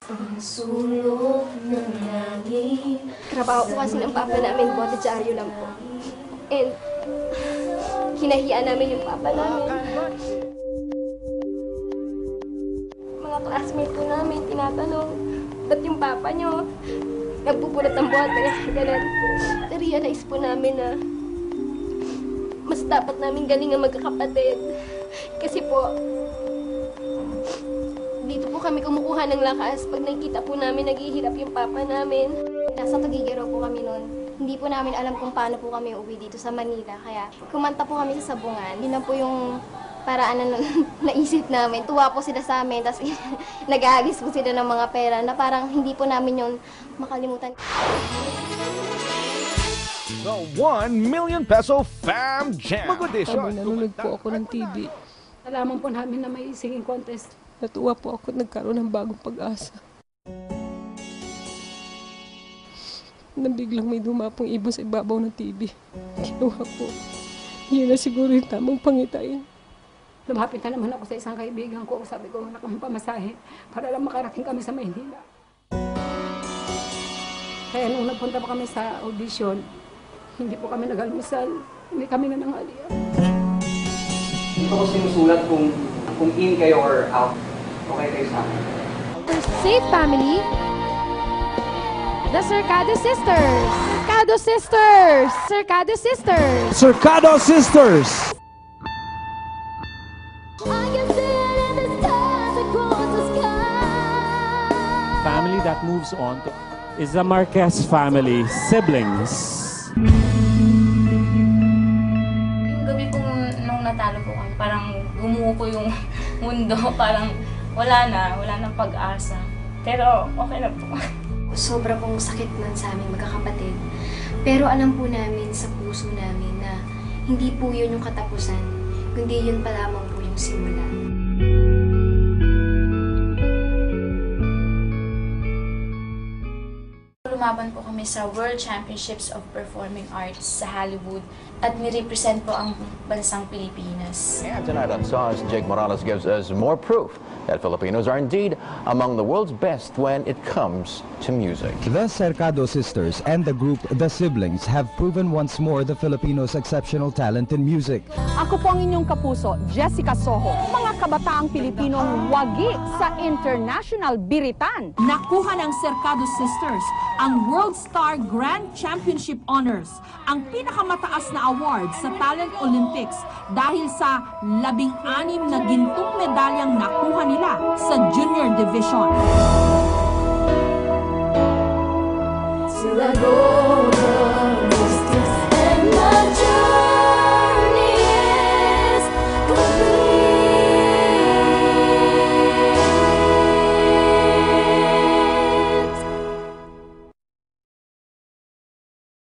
Ang sulok ng langit. Trabaho po kasi ng papa namin, botedyaryo lang po. And hinahiya namin yung papa namin. Mga classmate po namin, tinatanong, ba't yung papa nyo nagpupulot ng bote? Ganun. Realize po namin na mas dapat namin galing ang magkakapatid. Kasi po, dito po kami kumukuha ng lakas pag nakikita po namin naghihirap yung papa namin. Nasa Tuguegarao po kami noon. Hindi po namin alam kung paano po kami uwi dito sa Manila. Kaya kumanta po kami sa sabungan. Yun lang po yung paraan na naisip namin. Tuwa po sila sa amin. Tapos nag-aagis po sila ng mga pera na parang hindi po namin yun makalimutan. The 1 million peso Fam Jam. Habang nanonood po ako ng TV, Nalaman po namin na may singing contest. natuwa po ako at nagkaroon ng bagong pag-asa. Na biglang may dumapong ibon sa ibabaw ng TV. Kinuha po. Yun na siguro yung tamang pangitain. Lumapit na naman ako sa isang kaibigan ko. Sabi ko, anak kami pamasahe para lang makarating kami sa Maynila. Kaya nung nagpunta pa kami sa audition, hindi po kami nag-almusal. Hindi kami nanangalian. Hindi ko sinusulat kung in kayo or out. Okay kayo sa akin. For Safe Family, the Cercado Sisters. Cercado Sisters. Cercado Sisters. Cercado Sisters. Family that moves on is the Marquez family, siblings. Yung gabi po nung natalo po kami, parang gumuho po yung mundo. Parang wala nang pag-asa. Pero okay na po. Sobra pong sakit nun sa aming magkakapatid. Pero alam po namin sa puso namin na hindi po yun yung katapusan, kundi yun pa lamang po yung simula. Lumaban po kami sa World Championships of Performing Arts sa Hollywood at nirepresent po ang bansang Pilipinas. And tonight on SARS, Jake Morales gives us more proof that Filipinos are indeed among the world's best when it comes to music. The Cercado Sisters and the group The Siblings have proven once more the Filipinos' exceptional talent in music. Ako po ang inyong kapuso, Jessica Soho. Mga kabataang Pilipinong wagi sa international biritan. Nakuha ng Cercado Sisters ang World Star Grand Championship Honors, ang pinakamataas na award sa Talent Olympics dahil sa 16 na gintong medalyang nakuha nila sa Junior Division. Sila